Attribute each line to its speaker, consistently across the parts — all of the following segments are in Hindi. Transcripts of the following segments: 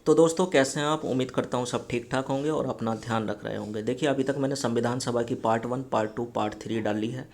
Speaker 1: तो दोस्तों, कैसे हैं आप? उम्मीद करता हूँ सब ठीक ठाक होंगे और अपना ध्यान रख रहे होंगे। देखिए, अभी तक मैंने संविधान सभा की पार्ट 1, पार्ट 2, पार्ट 3 डाली है।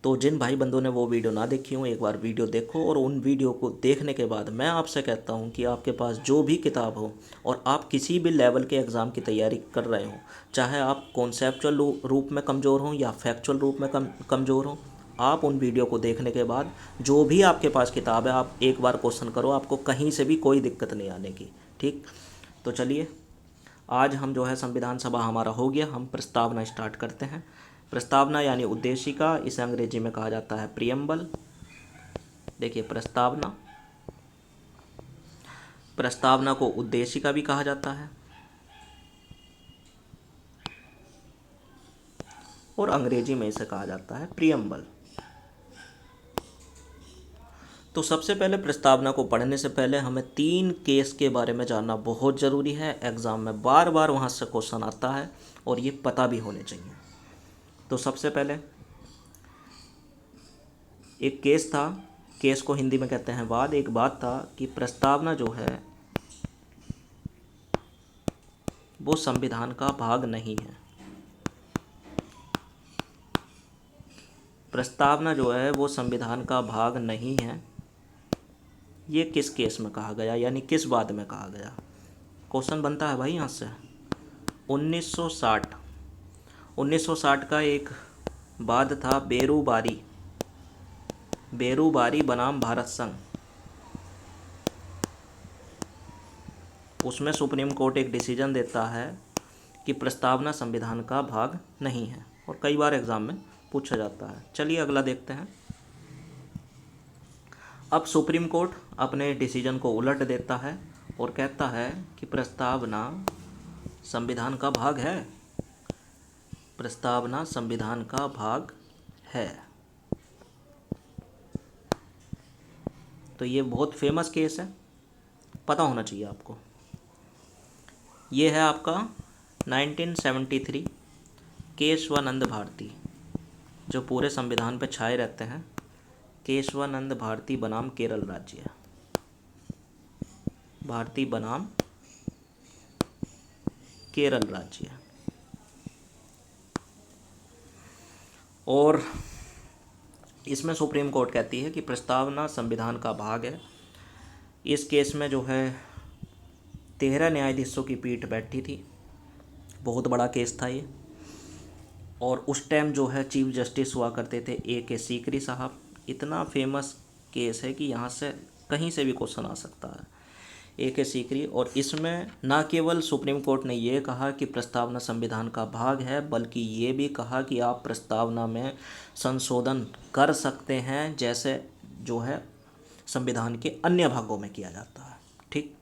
Speaker 1: तो जिन भाई बंधुओं ने वो वीडियो ना देखी हो, एक बार वीडियो देखो। और उन वीडियो को देखने के बाद मैं आपसे कहता हूँ कि आपके पास जो भी किताब हो और आप किसी भी लेवल के एग्ज़ाम की तैयारी कर रहे हो, चाहे आप कॉन्सेप्चुअल रूप में कमज़ोर हों या फैक्चुअल रूप में कमज़ोर हों, आप उन वीडियो को देखने के बाद जो भी आपके पास किताब है, आप एक बार क्वेश्चन करो, आपको कहीं से भी कोई दिक्कत नहीं आने की। ठीक। तो चलिए, आज हम जो है संविधान सभा हमारा हो गया, हम प्रस्तावना स्टार्ट करते हैं। प्रस्तावना यानी उद्देशिका, इसे अंग्रेजी में कहा जाता है प्रियम्बल। देखिए, प्रस्तावना, प्रस्तावना को उद्देशिका भी कहा जाता है और अंग्रेजी में इसे कहा जाता है प्रियम्बल। तो सबसे पहले प्रस्तावना को पढ़ने से पहले हमें 3 केस के बारे में जानना बहुत ज़रूरी है। एग्ज़ाम में बार बार वहाँ से क्वेश्चन आता है और ये पता भी होने चाहिए। तो सबसे पहले एक केस था, केस को हिंदी में कहते हैं वाद। एक बात था कि प्रस्तावना जो है वो संविधान का भाग नहीं है। प्रस्तावना जो है वो संविधान का भाग नहीं है। ये किस केस में कहा गया, यानी किस वाद में कहा गया? क्वेश्चन बनता है भाई यहाँ से। 1960 1960 का एक वाद था, बेरूबारी, बेरूबारी बनाम भारत संघ। उसमें सुप्रीम कोर्ट एक डिसीजन देता है कि प्रस्तावना संविधान का भाग नहीं है, और कई बार एग्ज़ाम में पूछा जाता है। चलिए अगला देखते हैं। अब सुप्रीम कोर्ट अपने डिसीजन को उलट देता है और कहता है कि प्रस्तावना संविधान का भाग है। प्रस्तावना संविधान का भाग है। तो ये बहुत फेमस केस है, पता होना चाहिए आपको। ये है आपका 1973 केशवानंद भारती, जो पूरे संविधान पे छाए रहते हैं। केशवानंद भारती बनाम केरल राज्य, भारती बनाम केरल राज्य। और इसमें सुप्रीम कोर्ट कहती है कि प्रस्तावना संविधान का भाग है। इस केस में जो है 13 न्यायाधीशों की पीठ बैठी थी। बहुत बड़ा केस था ये। और उस टाइम जो है चीफ जस्टिस हुआ करते थे A.K. सीकरी साहब। इतना फेमस केस है कि यहाँ से कहीं से भी क्वेश्चन आ सकता है। A.K. सीकरी। और इसमें ना केवल सुप्रीम कोर्ट ने ये कहा कि प्रस्तावना संविधान का भाग है, बल्कि ये भी कहा कि आप प्रस्तावना में संशोधन कर सकते हैं, जैसे जो है संविधान के अन्य भागों में किया जाता है। ठीक।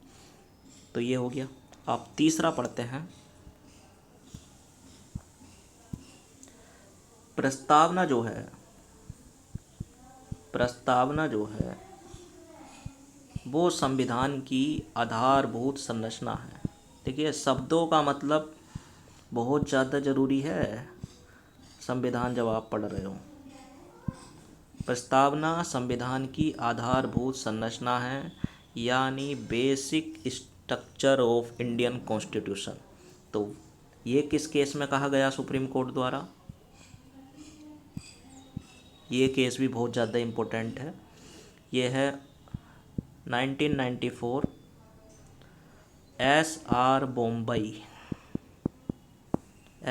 Speaker 1: तो ये हो गया। आप तीसरा पढ़ते हैं। प्रस्तावना जो है, प्रस्तावना जो है वो संविधान की आधारभूत संरचना है। देखिए, शब्दों का मतलब बहुत ज़्यादा ज़रूरी है संविधान जब आप पढ़ रहे हो। प्रस्तावना संविधान की आधारभूत संरचना है, यानी basic structure of Indian constitution. तो ये किस केस में कहा गया सुप्रीम कोर्ट द्वारा? ये केस भी बहुत ज़्यादा इम्पोर्टेंट है। ये है 1994 SR बॉम्बई,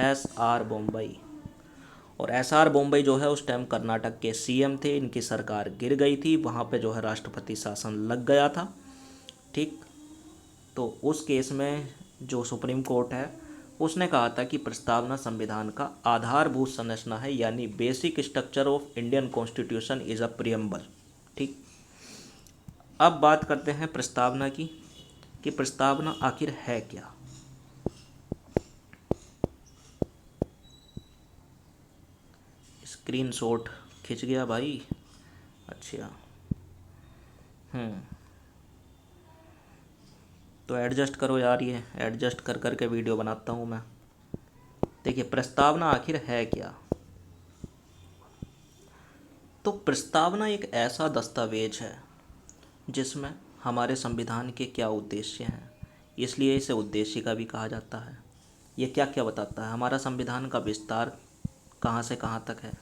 Speaker 1: SR बॉम्बई। और SR बॉम्बई जो है उस टाइम कर्नाटक के CM थे। इनकी सरकार गिर गई थी, वहाँ पे जो है राष्ट्रपति शासन लग गया था। ठीक। तो उस केस में जो सुप्रीम कोर्ट है उसने कहा था कि प्रस्तावना संविधान का आधारभूत संरचना है, यानी basic structure of Indian constitution is a preamble. ठीक। अब बात करते हैं प्रस्तावना की, कि प्रस्तावना आखिर है क्या। स्क्रीनशॉट खिंच गया भाई। अच्छा। तो एडजस्ट करो यार, ये एडजस्ट कर कर के वीडियो बनाता हूँ मैं। देखिए, प्रस्तावना आखिर है क्या। तो प्रस्तावना एक ऐसा दस्तावेज है जिसमें हमारे संविधान के क्या उद्देश्य हैं, इसलिए इसे उद्देशिका भी कहा जाता है। ये क्या क्या बताता है? हमारा संविधान का विस्तार कहाँ से कहाँ तक है,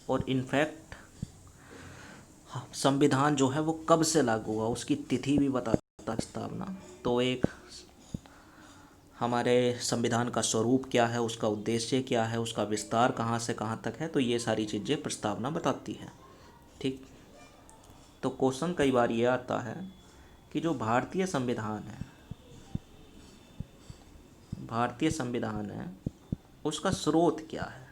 Speaker 1: और इनफैक्ट संविधान जो है वो कब से लागू हुआ उसकी तिथि भी बताता है प्रस्तावना। तो एक हमारे संविधान का स्वरूप क्या है, उसका उद्देश्य क्या है, उसका विस्तार कहाँ से कहाँ तक है, तो ये सारी चीज़ें प्रस्तावना बताती है। ठीक। तो क्वेश्चन कई बार ये आता है कि जो भारतीय संविधान है उसका स्रोत क्या है,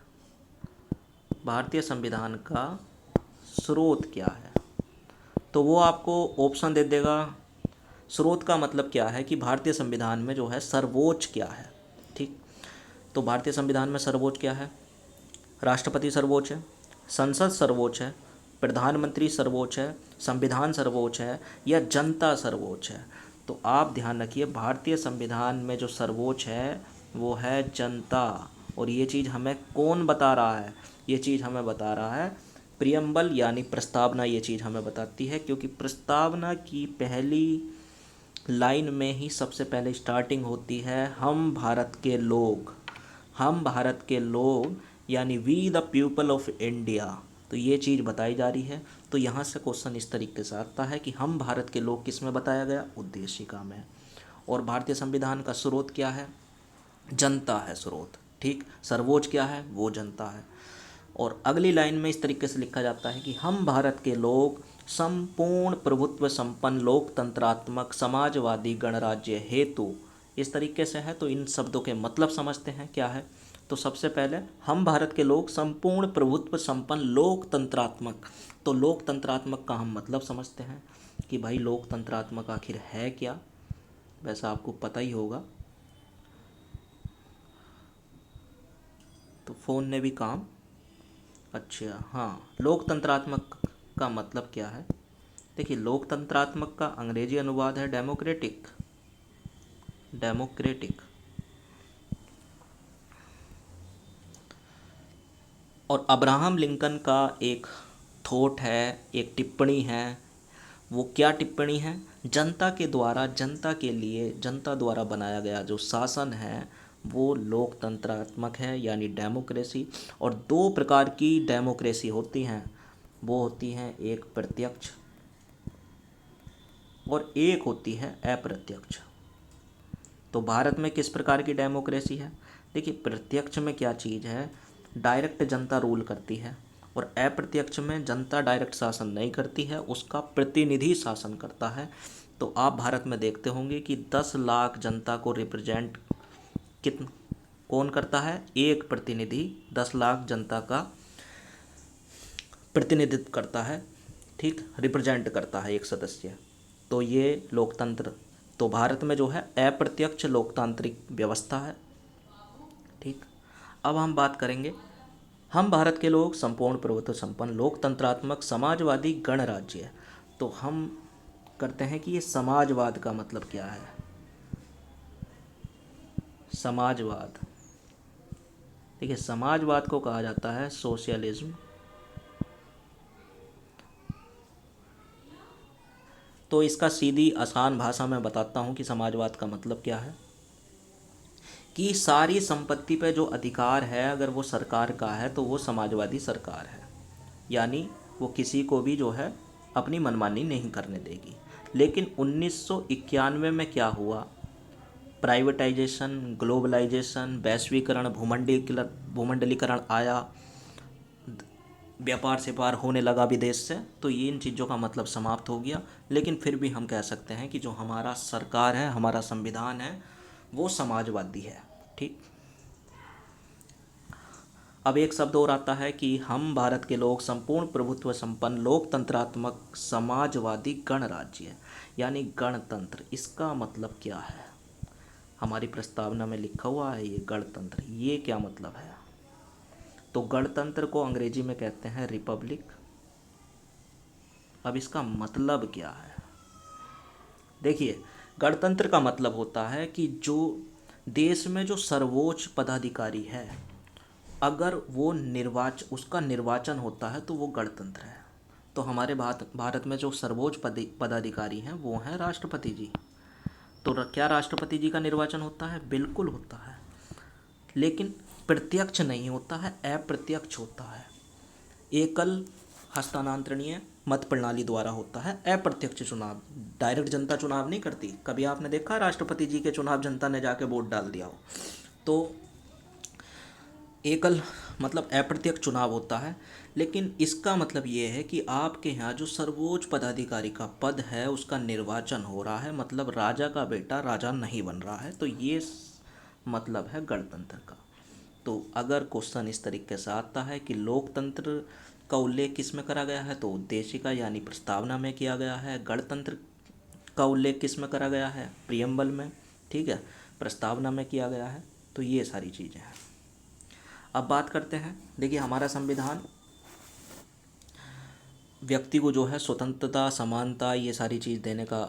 Speaker 1: भारतीय संविधान का स्रोत क्या है। तो वो आपको ऑप्शन दे देगा। स्रोत का मतलब क्या है कि भारतीय संविधान में जो है सर्वोच्च क्या है। ठीक। तो भारतीय संविधान में सर्वोच्च क्या है? राष्ट्रपति सर्वोच्च है, संसद सर्वोच्च है, प्रधानमंत्री सर्वोच्च है, संविधान सर्वोच्च है, या जनता सर्वोच्च है। तो आप ध्यान रखिए, भारतीय संविधान में जो सर्वोच्च है वो है जनता। और ये चीज़ हमें कौन बता रहा है? ये चीज़ हमें बता रहा है प्रियम्बल यानी प्रस्तावना। ये चीज़ हमें बताती है, क्योंकि प्रस्तावना की पहली लाइन में ही सबसे पहले स्टार्टिंग होती है हम भारत के लोग, हम भारत के लोग यानी we the people of India. तो ये चीज़ बताई जा रही है। तो यहाँ से क्वेश्चन इस तरीके से आता है कि हम भारत के लोग किस में बताया गया? उद्देशिका में। और भारतीय संविधान का स्रोत क्या है? जनता है स्रोत। ठीक। सर्वोच्च क्या है? वो जनता है। और अगली लाइन में इस तरीके से लिखा जाता है कि हम भारत के लोग संपूर्ण प्रभुत्व संपन्न लोकतंत्रात्मक समाजवादी गणराज्य हेतु, इस तरीके से है। तो इन शब्दों के मतलब समझते हैं क्या है। तो सबसे पहले हम भारत के लोग संपूर्ण प्रभुत्व संपन्न लोकतंत्रात्मक। तो लोकतंत्रात्मक का हम मतलब समझते हैं कि भाई लोकतंत्रात्मक आखिर है क्या। वैसा आपको पता ही होगा। तो फ़ोन ने भी काम। अच्छा हाँ, लोकतंत्रात्मक का मतलब क्या है? देखिए, लोकतंत्रात्मक का अंग्रेजी अनुवाद है डेमोक्रेटिक। डेमोक्रेटिक। और अब्राहम लिंकन का एक थॉट है, एक टिप्पणी है। वो क्या टिप्पणी है? जनता के द्वारा, जनता के लिए, जनता द्वारा बनाया गया जो शासन है वो लोकतंत्रात्मक है यानी डेमोक्रेसी। और दो प्रकार की डेमोक्रेसी होती हैं। वो होती हैं एक प्रत्यक्ष और एक होती है अप्रत्यक्ष। तो भारत में किस प्रकार की डेमोक्रेसी है? देखिए, प्रत्यक्ष में क्या चीज़ है? डायरेक्ट जनता रूल करती है। और अप्रत्यक्ष में जनता डायरेक्ट शासन नहीं करती है, उसका प्रतिनिधि शासन करता है। तो आप भारत में देखते होंगे कि 10 लाख जनता को रिप्रेजेंट कौन करता है? एक प्रतिनिधि 10 लाख जनता का प्रतिनिधित्व करता है। ठीक। रिप्रेजेंट करता है एक सदस्य। तो ये लोकतंत्र। तो भारत में जो है अप्रत्यक्ष लोकतांत्रिक व्यवस्था है। ठीक। अब हम बात करेंगे, हम भारत के लोग संपूर्ण प्रभुत्व संपन्न लोकतंत्रात्मक समाजवादी गणराज्य है। तो हम करते हैं कि ये समाजवाद का मतलब क्या है। समाजवाद, देखिए समाजवाद को कहा जाता है सोशलिज्म। तो इसका सीधी आसान भाषा में बताता हूँ कि समाजवाद का मतलब क्या है। कि सारी संपत्ति पे जो अधिकार है अगर वो सरकार का है तो वो समाजवादी सरकार है। यानी वो किसी को भी जो है अपनी मनमानी नहीं करने देगी। लेकिन 1991 में क्या हुआ? प्राइवेटाइजेशन, ग्लोबलाइजेशन, वैश्वीकरण, भूमंडलीकरण आया, व्यापार से पार होने लगा विदेश से। तो ये इन चीज़ों का मतलब समाप्त हो गया। लेकिन फिर भी हम कह सकते हैं कि जो हमारा सरकार है, हमारा संविधान है, वो समाजवादी है। ठीक। अब एक शब्द और आता है कि हम भारत के लोग संपूर्ण प्रभुत्व संपन्न लोकतंत्रात्मक समाजवादी गणराज्य यानी गणतंत्र। इसका मतलब क्या है? हमारी प्रस्तावना में लिखा हुआ है ये गणतंत्र। ये क्या मतलब है? तो गणतंत्र को अंग्रेजी में कहते हैं रिपब्लिक। अब इसका मतलब क्या है? देखिए, गणतंत्र का मतलब होता है कि जो देश में जो सर्वोच्च पदाधिकारी है अगर वो उसका निर्वाचन होता है तो वो गणतंत्र है। तो हमारे भारत में जो सर्वोच्च पदाधिकारी हैं वो हैं राष्ट्रपति जी। तो क्या राष्ट्रपति जी का निर्वाचन होता है? बिल्कुल होता है, लेकिन प्रत्यक्ष नहीं होता है, अप्रत्यक्ष होता है। एकल हस्तांतरणीय मत प्रणाली द्वारा होता है अप्रत्यक्ष चुनाव। डायरेक्ट जनता चुनाव नहीं करती। कभी आपने देखा राष्ट्रपति जी के चुनाव जनता ने जाके वोट डाल दिया हो? तो एकल मतलब अप्रत्यक्ष चुनाव होता है। लेकिन इसका मतलब ये है कि आपके यहाँ जो सर्वोच्च पदाधिकारी का पद है उसका निर्वाचन हो रहा है, मतलब राजा का बेटा राजा नहीं बन रहा है। तो ये मतलब है गणतंत्र का। तो अगर क्वेश्चन इस तरीके से आता है कि लोकतंत्र का उल्लेख किस में करा गया है, तो उद्देशिका यानी प्रस्तावना में किया गया है। गणतंत्र का उल्लेख किस में करा गया है? प्रियम्बल में, ठीक है, प्रस्तावना में किया गया है। तो ये सारी चीज़ें हैं। अब बात करते हैं, देखिए हमारा संविधान व्यक्ति को जो है स्वतंत्रता, समानता, ये सारी चीज़ देने का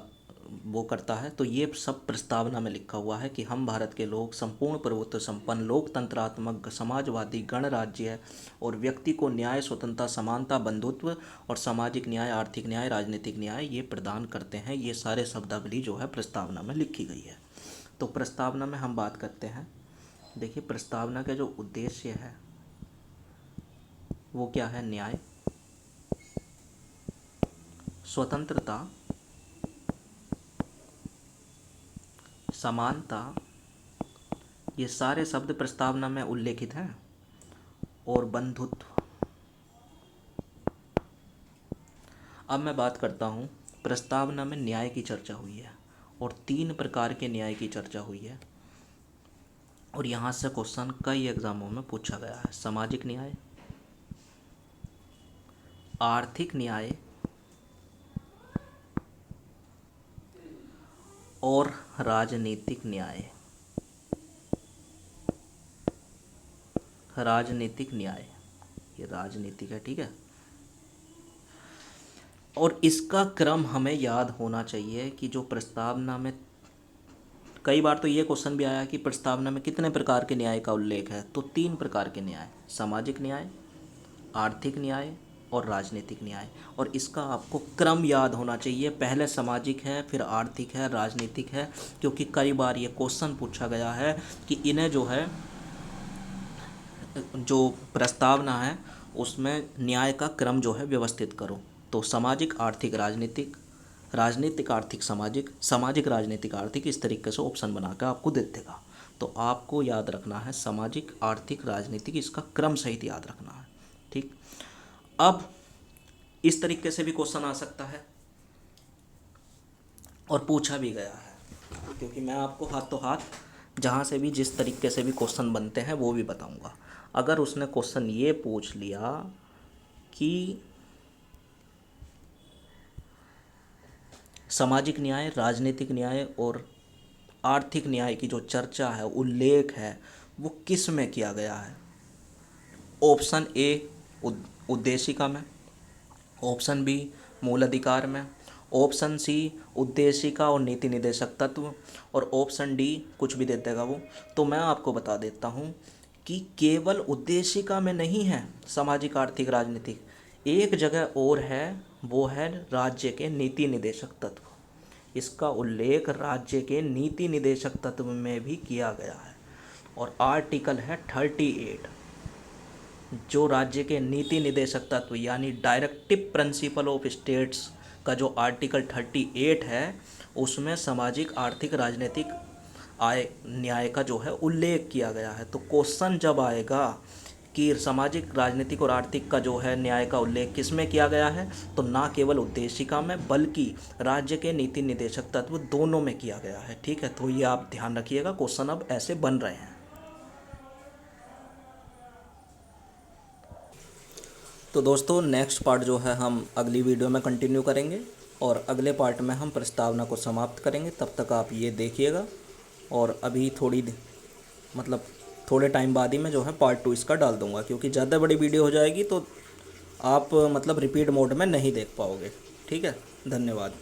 Speaker 1: वो करता है। तो ये सब प्रस्तावना में लिखा हुआ है कि हम भारत के लोग संपूर्ण प्रभुत्व संपन्न लोकतंत्रात्मक समाजवादी गणराज्य है और व्यक्ति को न्याय, स्वतंत्रता, समानता, बंधुत्व और सामाजिक न्याय, आर्थिक न्याय, राजनीतिक न्याय ये प्रदान करते हैं। ये सारे शब्दावली जो है प्रस्तावना में लिखी गई है। तो प्रस्तावना में हम बात करते हैं, देखिए प्रस्तावना का जो उद्देश्य है वो क्या है? न्याय, स्वतंत्रता, समानता, ये सारे शब्द प्रस्तावना में उल्लेखित हैं, और बंधुत्व। अब मैं बात करता हूँ, प्रस्तावना में न्याय की चर्चा हुई है और 3 प्रकार के न्याय की चर्चा हुई है, और यहाँ से क्वेश्चन कई एग्जामों में पूछा गया है। सामाजिक न्याय, आर्थिक न्याय और राजनीतिक न्याय। राजनीतिक न्याय, ये राजनीतिक है, ठीक है। और इसका क्रम हमें याद होना चाहिए कि जो प्रस्तावना में, कई बार तो ये क्वेश्चन भी आया कि प्रस्तावना में कितने प्रकार के न्याय का उल्लेख है? तो 3 प्रकार के न्याय, सामाजिक न्याय, आर्थिक न्याय और राजनीतिक न्याय। और इसका आपको क्रम याद होना चाहिए, पहले सामाजिक है, फिर आर्थिक है, राजनीतिक है, क्योंकि कई बार ये क्वेश्चन पूछा गया है कि इन्हें जो है, जो प्रस्तावना है उसमें न्याय का क्रम जो है व्यवस्थित करो। तो सामाजिक, आर्थिक, राजनीतिक, राजनीतिक, आर्थिक, सामाजिक, सामाजिक, राजनीतिक, आर्थिक, इस तरीके से ऑप्शन बनाकर आपको दे देगा। तो आपको याद रखना है सामाजिक, आर्थिक, राजनीतिक, इसका क्रम सहित याद रखना है, ठीक। अब इस तरीके से भी क्वेश्चन आ सकता है और पूछा भी गया है, क्योंकि मैं आपको हाथों हाथ जहाँ से भी जिस तरीके से भी क्वेश्चन बनते हैं वो भी बताऊंगा। अगर उसने क्वेश्चन ये पूछ लिया कि सामाजिक न्याय, राजनीतिक न्याय और आर्थिक न्याय की जो चर्चा है, उल्लेख है, वो किस में किया गया है? ऑप्शन ए उद्देशिका में, ऑप्शन बी मूल अधिकार में, ऑप्शन सी उद्देशिका और नीति निदेशक तत्व, और ऑप्शन डी कुछ भी दे देगा वो। तो मैं आपको बता देता हूँ कि केवल उद्देशिका में नहीं है सामाजिक, आर्थिक, राजनीतिक, एक जगह और है, वो है राज्य के नीति निदेशक तत्व। इसका उल्लेख राज्य के नीति निदेशक तत्व में भी किया गया है, और आर्टिकल है 38, जो राज्य के नीति निदेशक तत्व यानी डायरेक्टिव प्रिंसिपल ऑफ स्टेट्स का जो आर्टिकल 38 है, उसमें सामाजिक, आर्थिक, राजनीतिक न्याय का जो है उल्लेख किया गया है। तो क्वेश्चन जब आएगा कि सामाजिक, राजनीतिक और आर्थिक का जो है न्याय का उल्लेख किस में किया गया है, तो ना केवल उद्देशिका में बल्कि राज्य के नीति निदेशक तत्व दोनों में किया गया है, ठीक है। तो ये आप ध्यान रखिएगा, क्वेश्चन अब ऐसे बन रहे हैं। तो दोस्तों नेक्स्ट पार्ट जो है हम अगली वीडियो में कंटिन्यू करेंगे, और अगले पार्ट में हम प्रस्तावना को समाप्त करेंगे। तब तक आप ये देखिएगा, और अभी थोड़े टाइम बाद ही मैं जो है पार्ट 2 इसका डाल दूंगा, क्योंकि ज़्यादा बड़ी वीडियो हो जाएगी तो आप रिपीट मोड में नहीं देख पाओगे, ठीक है। धन्यवाद।